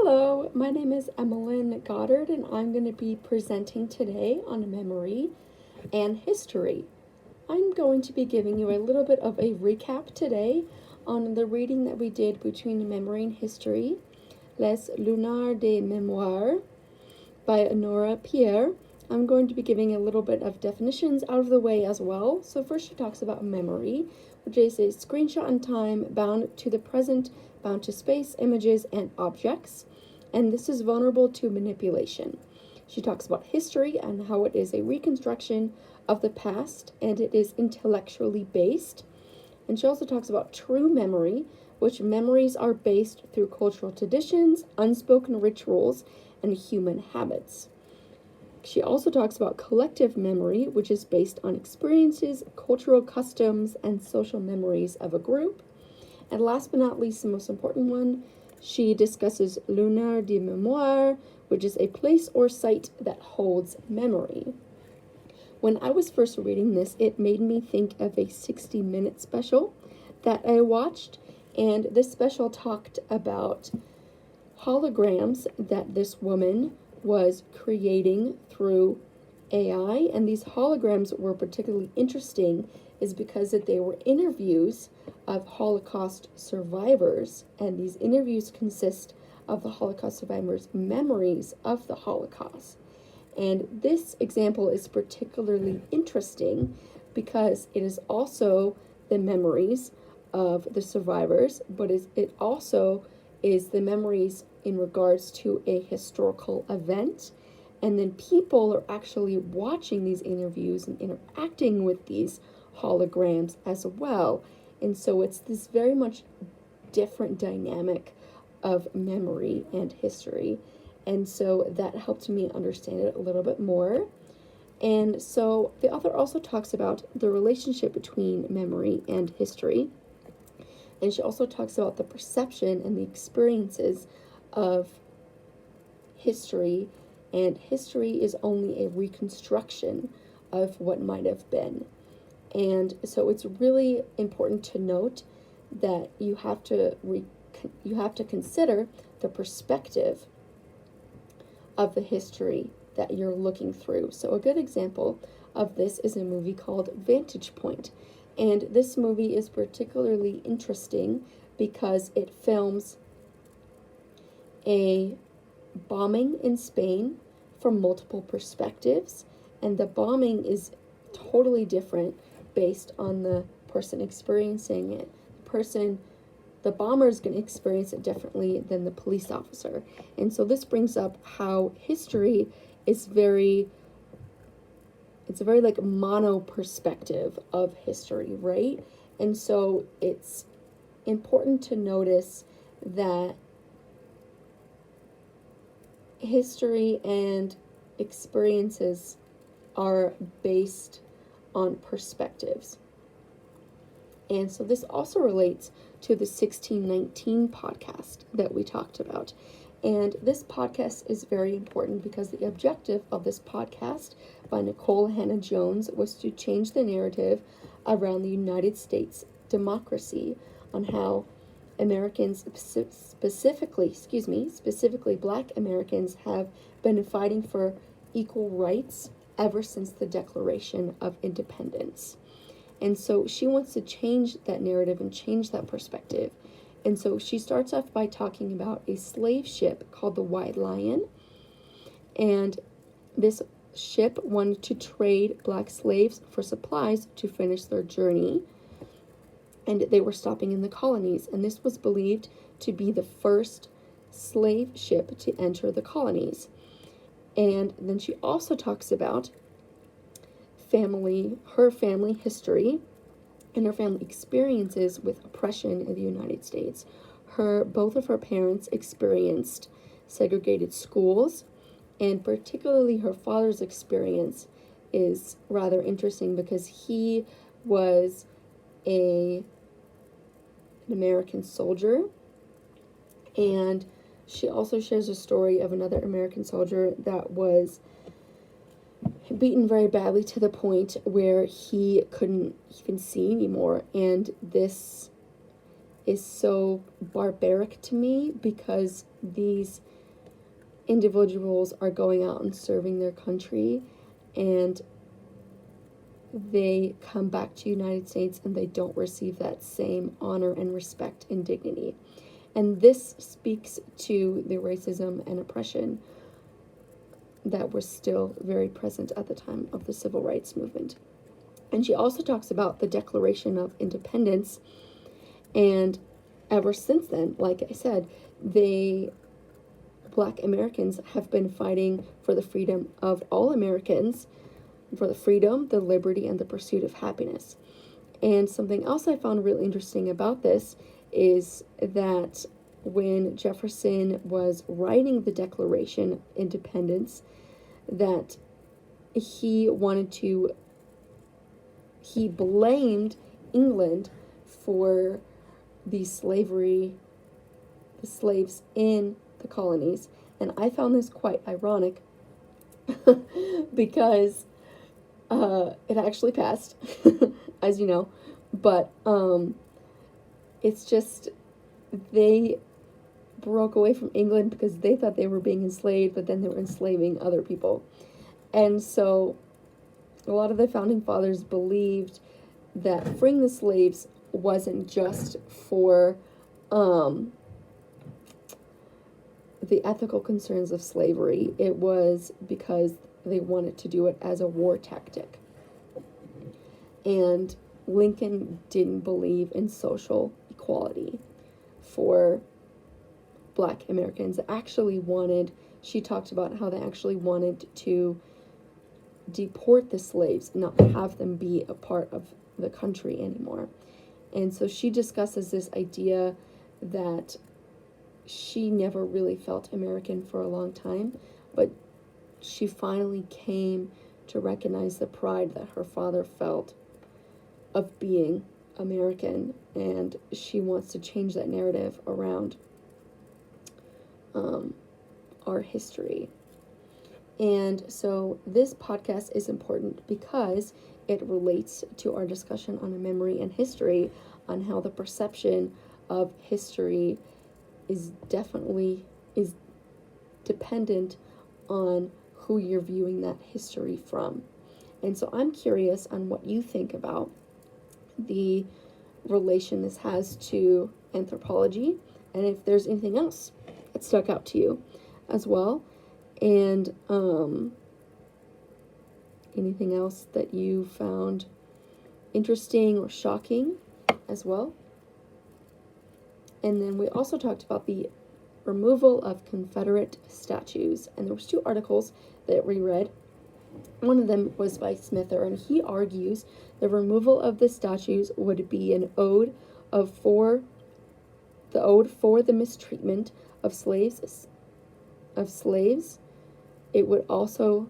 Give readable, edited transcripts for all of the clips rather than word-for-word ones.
Hello, my name is Emmeline Goddard, and I'm going to be presenting today on memory and history. I'm going to be giving you a little bit of a recap today on the reading that we did between memory and history, Les Lunars des Mémoires by Nora Pierre. I'm going to be giving a little bit of definitions out of the way as well. So first she talks about memory, which is a screenshot in time bound to the present, bound to space, images, and objects. And this is vulnerable to manipulation. She talks about history and how it is a reconstruction of the past and it is intellectually based. And she also talks about true memory, which memories are based through cultural traditions, unspoken rituals, and human habits. She also talks about collective memory, which is based on experiences, cultural customs, and social memories of a group. And last but not least, the most important one, she discusses Lunars des Mémoires, which is a place or site that holds memory. When I was first reading this, it made me think of a 60-minute special that I watched, and this special talked about holograms that this woman was creating through AI, and these holograms were particularly interesting is because that they were interviews of Holocaust survivors, and these interviews consist of the Holocaust survivors' memories of the Holocaust. And this example is particularly interesting because it is also the memories of the survivors, but it also is the memories in regards to a historical event. And then people are actually watching these interviews and interacting with these holograms as well. And so it's this very much different dynamic of memory and history. And so that helped me understand it a little bit more. And so the author also talks about the relationship between memory and history. And she also talks about the perception and the experiences of history. And history is only a reconstruction of what might have been. And so it's really important to note that you have to consider the perspective of the history that you're looking through. So a good example of this is a movie called Vantage Point. And this movie is particularly interesting because it films a bombing in Spain from multiple perspectives, and the bombing is totally different based on the person experiencing it. The bomber is going to experience it differently than the police officer. And so this brings up how history is it's a very like mono perspective of history, right? And so it's important to notice that history and experiences are based on perspectives. And so this also relates to the 1619 podcast that we talked about. And this podcast is very important because the objective of this podcast by Nicole Hannah Jones was to change the narrative around the United States democracy on how Americans, specifically Black Americans, have been fighting for equal rights ever since the Declaration of Independence. And so she wants to change that narrative and change that perspective. And so she starts off by talking about a slave ship called the White Lion. And this ship wanted to trade Black slaves for supplies to finish their journey. And they were stopping in the colonies. And this was believed to be the first slave ship to enter the colonies. And then she also talks about her family history and her family experiences with oppression in the United States. Both of her parents experienced segregated schools, and particularly her father's experience is rather interesting because he was an American soldier, and she also shares a story of another American soldier that was beaten very badly to the point where he couldn't even see anymore. And this is so barbaric to me, because these individuals are going out and serving their country, and they come back to the United States and they don't receive that same honor and respect and dignity. And this speaks to the racism and oppression that was still very present at the time of the civil rights movement. And she also talks about the Declaration of Independence. And ever since then, like I said, Black Americans have been fighting for the freedom of all Americans, for the freedom, the liberty, and the pursuit of happiness. And something else I found really interesting about this is that when Jefferson was writing the Declaration of Independence, that he blamed England for the slaves in the colonies. And I found this quite ironic because it actually passed, as you know, but it's just they broke away from England because they thought they were being enslaved, but then they were enslaving other people. And so a lot of the founding fathers believed that freeing the slaves wasn't just for the ethical concerns of slavery. It was because they wanted to do it as a war tactic. And Lincoln didn't believe in social equality for Black Americans. She talked about how they actually wanted to deport the slaves, not have them be a part of the country anymore. And so she discusses this idea that she never really felt American for a long time, but she finally came to recognize the pride that her father felt of being American, and she wants to change that narrative around our history. And so this podcast is important because it relates to our discussion on memory and history, on how the perception of history is dependent on who you're viewing that history from. And so I'm curious on what you think about the relation this has to anthropology, and if there's anything else that stuck out to you as well, and anything else that you found interesting or shocking as well. And then we also talked about the removal of Confederate statues, and there was 2 articles that we read. One of them was by Smither, and he argues the removal of the statues would be an ode for the mistreatment of slaves. It would also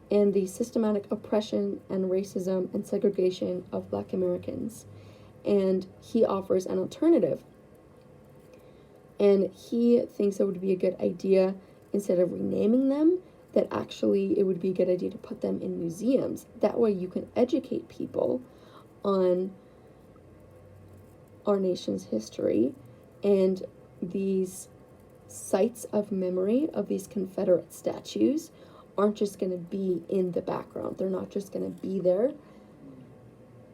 end the systematic oppression and racism and segregation of Black Americans. And he offers an alternative. And he thinks it would be a good idea, instead of renaming them, that actually it would be a good idea to put them in museums. That way you can educate people on our nation's history, and these sites of memory of these Confederate statues aren't just going to be in the background. They're not just going to be there.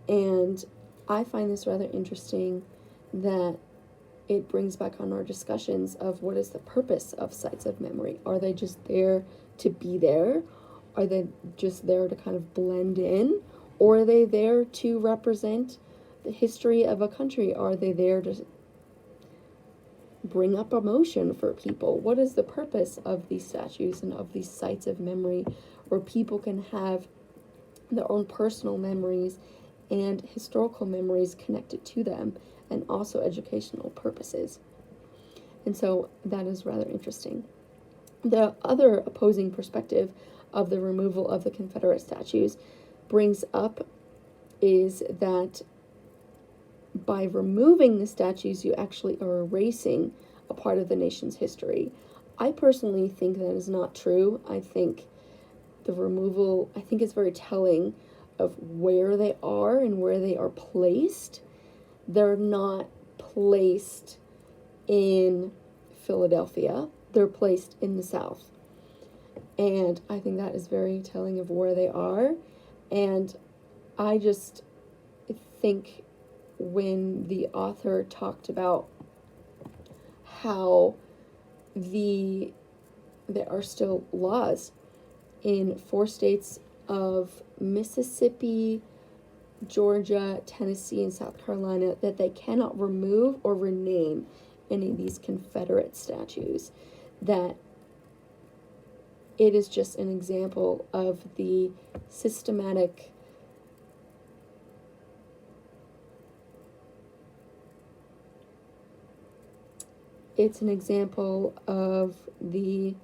And I find this rather interesting, that it brings back on our discussions of what is the purpose of sites of memory. Are they just there to be there? Are they just there to kind of blend in? Or are they there to represent the history of a country? Are they there to bring up emotion for people? What is the purpose of these statues and of these sites of memory, where people can have their own personal memories and historical memories connected to them, and also educational purposes? And so that is rather interesting. The other opposing perspective of the removal of the Confederate statues brings up is that by removing the statues, you actually are erasing a part of the nation's history. I personally think that is not true. I think the removal, is very telling of where they are and where they are placed, they're not placed in Philadelphia, they're placed in the South. And I think that is very telling of where they are. And I just think when the author talked about how there are still laws in 4 states of Mississippi, Georgia, Tennessee, and South Carolina that they cannot remove or rename any of these Confederate statues, that it is just an example of the systematic it's an example of the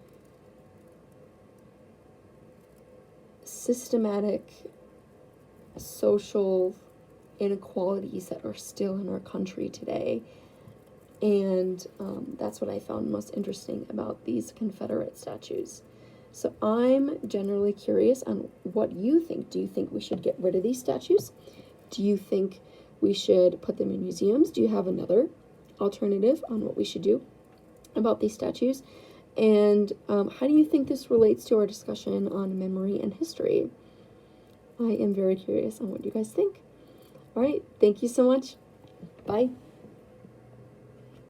systematic social inequalities that are still in our country today. And that's what I found most interesting about these Confederate statues. So I'm generally curious on what you think. Do you think we should get rid of these statues? Do you think we should put them in museums? Do you have another alternative on what we should do about these statues? And how do you think this relates to our discussion on memory and history? I am very curious on what you guys think. All right, thank you so much. Bye.